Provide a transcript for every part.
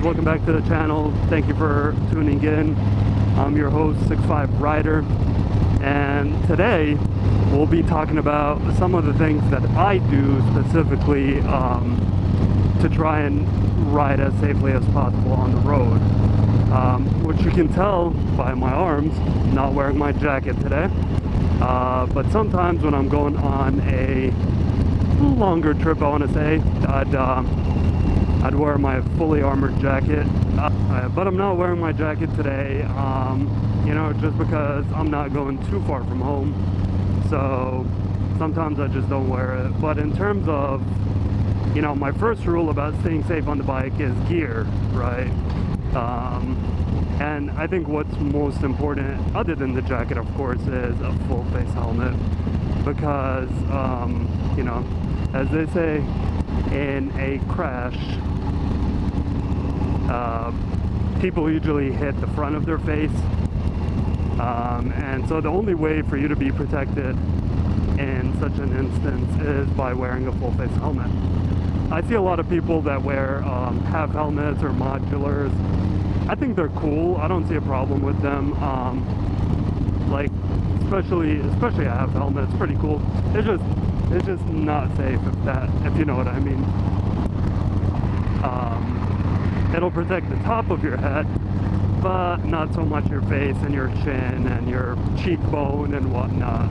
welcome back to the channel. Thank you for tuning in. I'm your host, 65 Rider, and today we'll be talking about some of the things that I do specifically to try and ride as safely as possible on the road. Which you can tell by my arms, not wearing my jacket today. But sometimes when I'm going on a longer trip, I want to say, I'd wear my fully armored jacket, but I'm not wearing my jacket today, you know, just because I'm not going too far from home, so sometimes I just don't wear it. But in terms of, you know, my first rule about staying safe on the bike is gear, right? And I think what's most important, other than the jacket of course, is a full face helmet, because, you know, as they say, in a crash, people usually hit the front of their face, and so the only way for you to be protected in such an instance is by wearing a full face helmet. I see a lot of people that wear half helmets or modulars. I think they're cool. I don't see a problem with them. Like especially a half helmet, it's pretty cool. It's just not safe, if you know what I mean. It'll protect the top of your head, but not so much your face and your chin and your cheekbone and whatnot.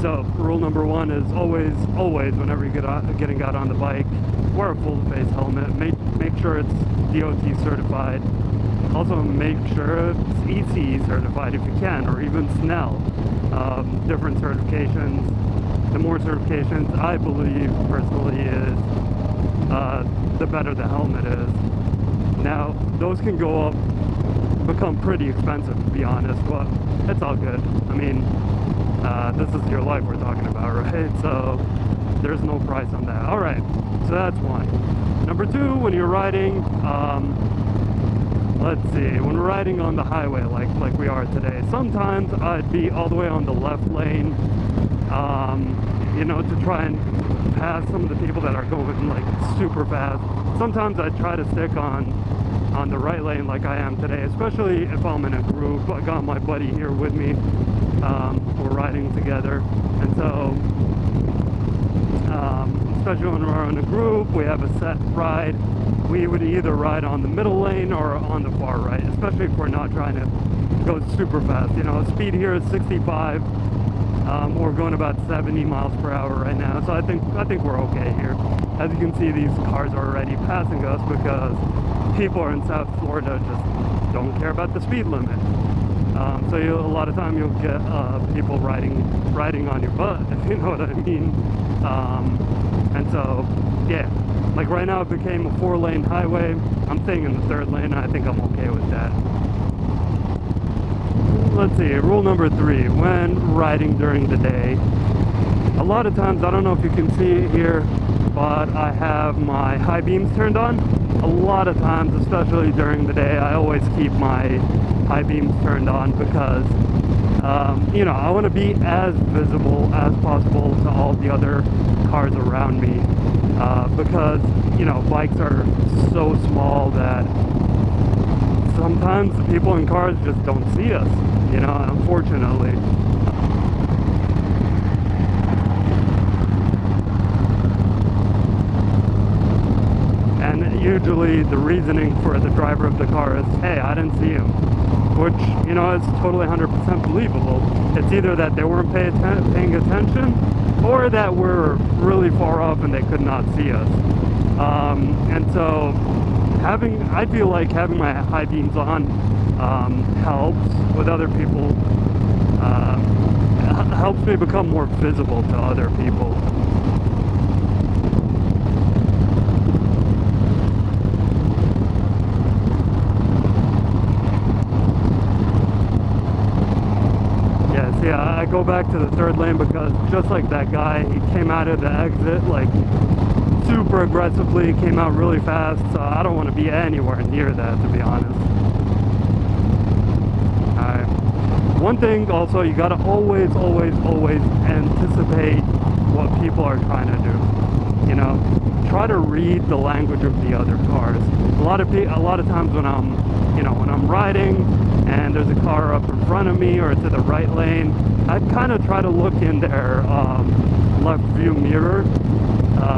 So rule number one is always whenever you getting out on the bike, wear a full face helmet. Make sure it's DOT certified. Also make sure it's ECE certified if you can, or even SNEL. Different certifications. The more certifications, I believe personally, is the better the helmet is. Now those can go up, become pretty expensive to be honest, but it's all good. I mean, this is your life we're talking about, right? So there's no price on that. All right, so that's one. Number two, when you're riding, let's see, when we're riding on the highway like we are today, sometimes I'd be all the way on the left lane, you know, to try and pass some of the people that are going like super fast. Sometimes I try to stick on the right lane like I am today, especially if I'm in a group. I got my buddy here with me. We're riding together, and so especially when we're in a group, we have a set ride. We would either ride on the middle lane or on the far right, especially if we're not trying to go super fast. You know, speed here is 65. We're going about 70 miles per hour right now, so I think we're okay here. As you can see, these cars are already passing us because people in South Florida just don't care about the speed limit. So a lot of time you'll get people riding on your butt, if you know what I mean. And so, yeah, like right now it became a 4-lane highway. I'm staying in the 3rd lane, and I think I'm okay with that. Let's see, rule number 3, when riding during the day, a lot of times, I don't know if you can see it here, but I have my high beams turned on. A lot of times, especially during the day, I always keep my high beams turned on because, you know, I want to be as visible as possible to all the other cars around me, because, you know, bikes are so small that sometimes the people in cars just don't see us, you know, unfortunately. And usually the reasoning for the driver of the car is, hey, I didn't see him, which, you know, is totally 100% believable. It's either that they weren't paying attention, or that we're really far off and they could not see us. And so I feel like having my high beams on helps with other people, helps me become more visible to other people. Yeah, I go back to the 3rd lane because just like that guy, he came out of the exit like super aggressively, came out really fast, so I don't want to be anywhere near that, to be honest. Alright. One thing also, you gotta always anticipate what people are trying to do. you know, try to read the language of the other cars. A lot of times when I'm riding and there's a car up in front of me or to the right lane, I kind of try to look in their left view mirror.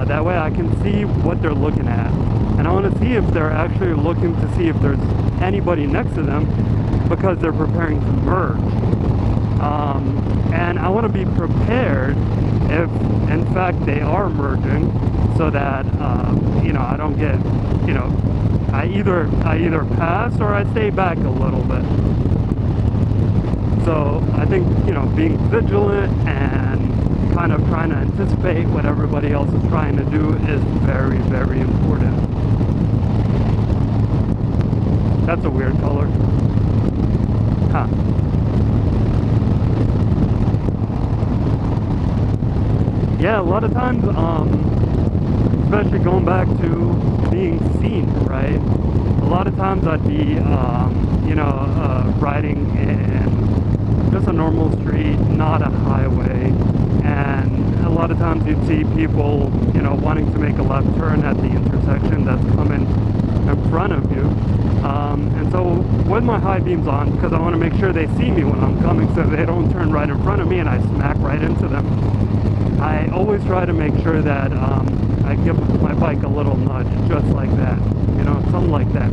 That way I can see what they're looking at, and I want to see if they're actually looking to see if there's anybody next to them, because they're preparing to merge. And I want to be prepared if in fact they are merging, so that I don't get, I either pass or I stay back a little bit. So I think, being vigilant and kind of trying to anticipate what everybody else is trying to do is very, very important. That's a weird color. Huh. Yeah, a lot of times, especially going back to being seen, right? A lot of times I'd be, riding in just a normal street, not a highway, and a lot of times you'd see people, wanting to make a left turn at the intersection that's coming in front of you. And so with my high beams on, because I want to make sure they see me when I'm coming so they don't turn right in front of me and I smack right into them, I always try to make sure that I give my bike a little nudge, just like that, something like that,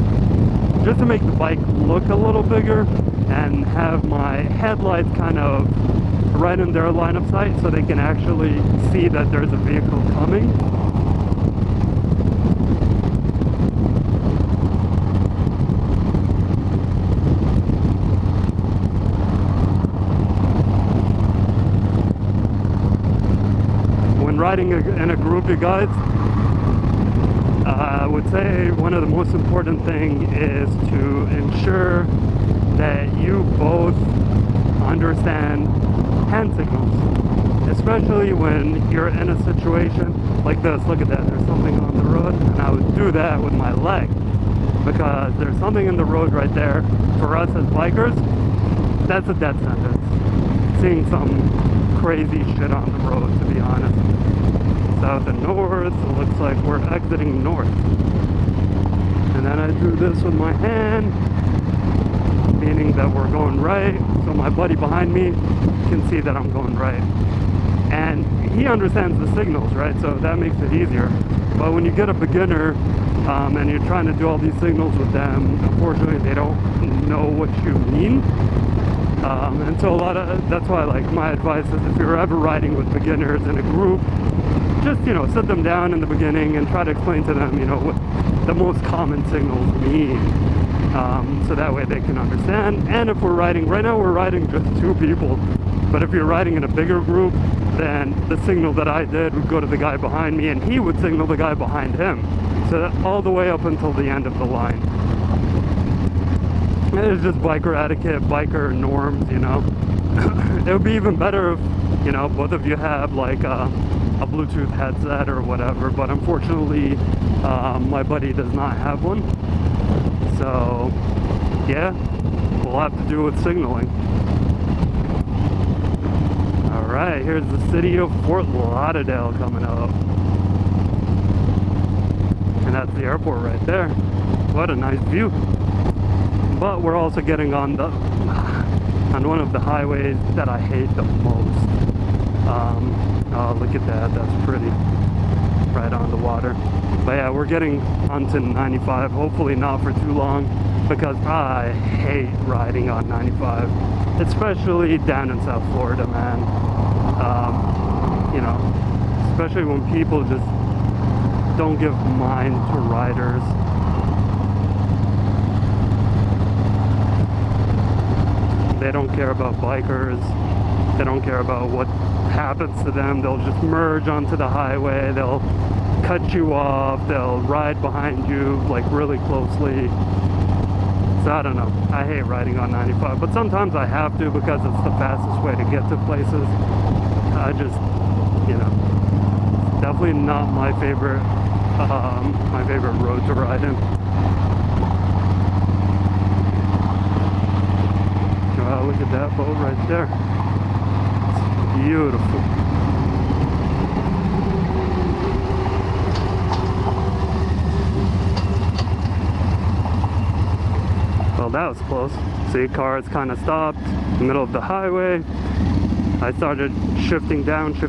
just to make the bike look a little bigger and have my headlights kind of right in their line of sight so they can actually see that there's a vehicle coming. When riding in a group, you guys, I would say one of the most important things is to ensure that you both understand hand signals, especially when you're in a situation like this. Look at that, there's something on the road, and I would do that with my leg, because there's something in the road right there. For us as bikers, that's a death sentence. Seeing some crazy shit on the road, to be honest. South and north, it looks like we're exiting north. And then I do this with my hand, meaning that we're going right, so my buddy behind me can see that I'm going right. And he understands the signals, right? So that makes it easier. But when you get a beginner and you're trying to do all these signals with them, unfortunately they don't know what you mean. And so that's why, like, my advice is, if you're ever riding with beginners in a group, just, sit them down in the beginning and try to explain to them, what the most common signals mean. So that way they can understand. And if we're riding, right now we're riding just 2 people, but if you're riding in a bigger group, then the signal that I did would go to the guy behind me and he would signal the guy behind him. So that all the way up until the end of the line. It's just biker etiquette, biker norms, It would be even better if, both of you have like a Bluetooth headset or whatever, but unfortunately my buddy does not have one. So yeah, we'll have to do with signaling. Alright, here's the city of Fort Lauderdale coming up. And that's the airport right there. What a nice view. But we're also getting on one of the highways that I hate the most. Oh, look at that, that's pretty. Right on the water. But yeah, we're getting onto 95, hopefully not for too long, because I hate riding on 95, especially down in South Florida, man. Especially when people just don't give mind to riders. They don't care about bikers. They don't care about what happens to them. They'll just merge onto the highway. They'll cut you off. They'll ride behind you like really closely. So I don't know. I hate riding on 95, but sometimes I have to because it's the fastest way to get to places. I just, definitely not my favorite road to ride in. Look at that boat right there. It's beautiful. that was close. See, cars kind of stopped in the middle of the highway. I started shifting down, try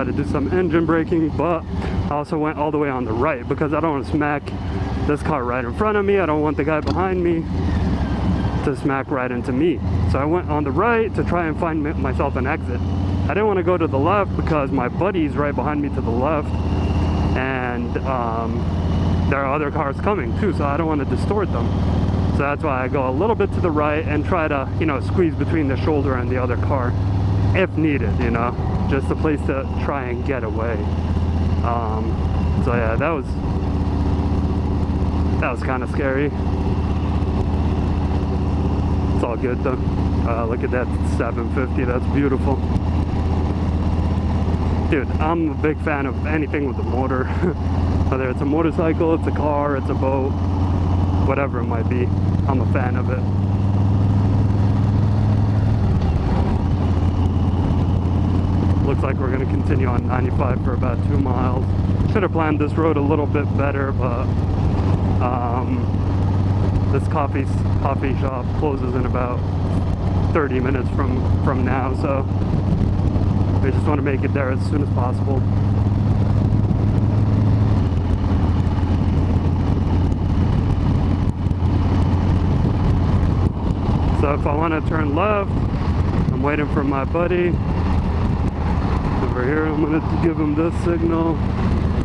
to do some engine braking, but I also went all the way on the right because I don't want to smack this car right in front of me. I don't want the guy behind me to smack right into me. So I went on the right to try and find myself an exit. I didn't want to go to the left because my buddy's right behind me to the left, and there are other cars coming too, so I don't want to distort them. So that's why I go a little bit to the right and try to, you know, squeeze between the shoulder and the other car if needed, you know, just a place to try and get away. So yeah, that was kind of scary. It's all good though. Look at that 750, that's beautiful. Dude, I'm a big fan of anything with a motor. Whether it's a motorcycle, it's a car, it's a boat, whatever it might be, I'm a fan of it. Looks like we're gonna continue on 95 for about 2 miles. Should have planned this road a little bit better, but this coffee shop closes in about 30 minutes from now, so we just want to make it there as soon as possible. So if I want to turn left, I'm waiting for my buddy. Over here, I'm going to give him this signal,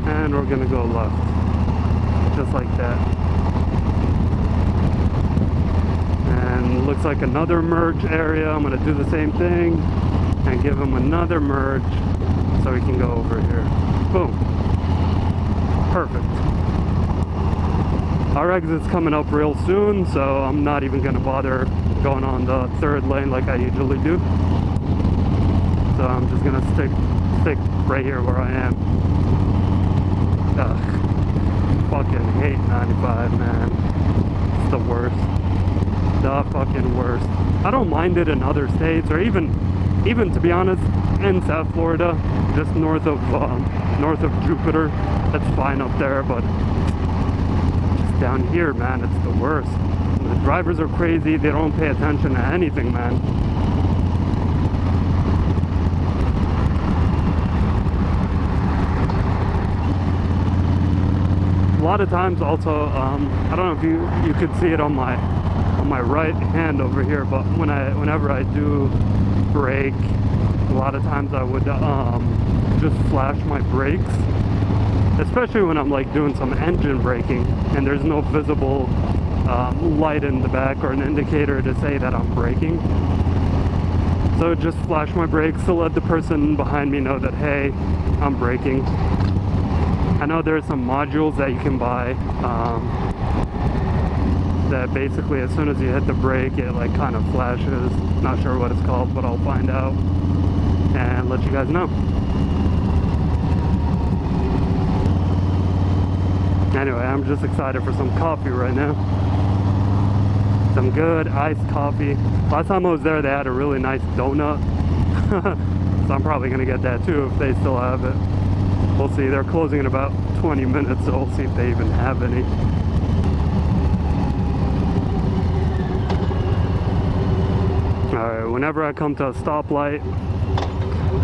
and we're going to go left. Just like that. And looks like another merge area. I'm going to do the same thing and give him another merge so he can go over here. Boom. Perfect. Our exit's coming up real soon, so I'm not even going to bother going on the third lane like I usually do. So I'm just going to stick right here where I am. Ugh. Fucking hate 95, man. It's the worst. The fucking worst. I don't mind it in other states, or even to be honest, in South Florida, just north of Jupiter. That's fine up there, but just down here, man, it's the worst. The drivers are crazy. They don't pay attention to anything, man. A lot of times also, I don't know if you could see it on my right hand over here, but whenever I do brake, a lot of times I would just flash my brakes, especially when I'm like doing some engine braking and there's no visible light in the back or an indicator to say that I'm braking. So just flash my brakes to let the person behind me know that, hey, I'm braking. I know there's some modules that you can buy that basically as soon as you hit the brake it like kind of flashes. Not sure what it's called, but I'll find out and let you guys know. Anyway, I'm just excited for some coffee right now. Some good iced coffee. Last time I was there they had a really nice donut. So I'm probably gonna get that too if they still have it. We'll see. They're closing in about 20 minutes, so we'll see if they even have any. Alright, whenever I come to a stoplight,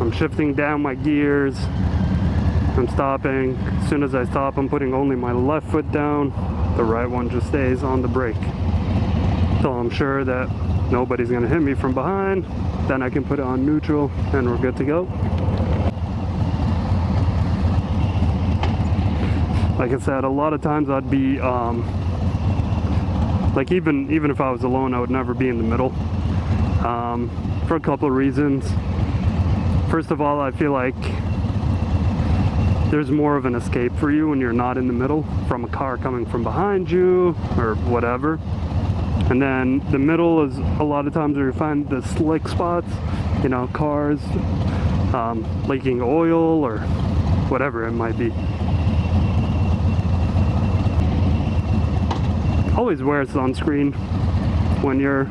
I'm shifting down my gears. I'm stopping. As soon as I stop, I'm putting only my left foot down. The right one just stays on the brake. So I'm sure that nobody's going to hit me from behind. Then I can put it on neutral and we're good to go. Like I said, a lot of times I'd be, like even if I was alone, I would never be in the middle. For a couple of reasons. First of all, I feel like there's more of an escape for you when you're not in the middle from a car coming from behind you or whatever. And then the middle is a lot of times where you find the slick spots, you know, cars leaking oil or whatever it might be. Always wear sunscreen when you're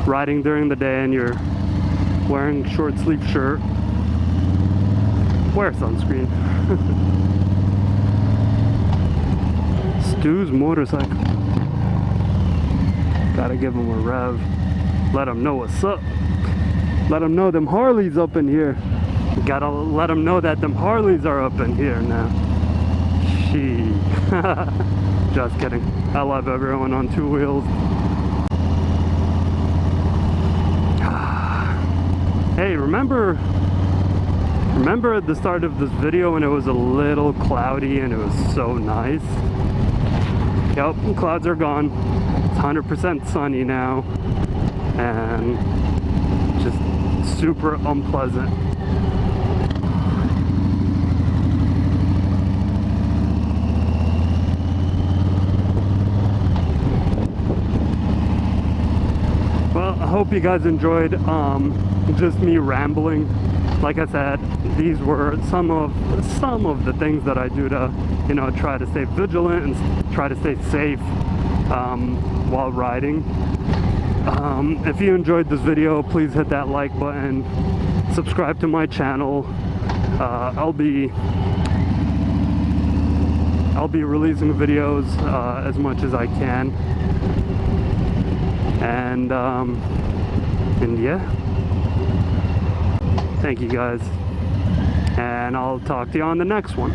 riding during the day and you're wearing a short sleeve shirt. Wear sunscreen. Stu's motorcycle. Gotta give them a rev. Let them know what's up. Let them know them Harleys up in here. Gotta let them know that them Harleys are up in here now. She. Just kidding. I love everyone on two wheels. Hey, remember at the start of this video when it was a little cloudy and it was so nice? Yep, clouds are gone. It's 100% sunny now. And just super unpleasant. Well, I hope you guys enjoyed just me rambling. Like I said, these were some of the things that I do to, you know, try to stay vigilant and try to stay safe while riding. If you enjoyed this video, please hit that like button, subscribe to my channel. I'll be releasing videos as much as I can, and yeah, thank you guys, and I'll talk to you on the next one.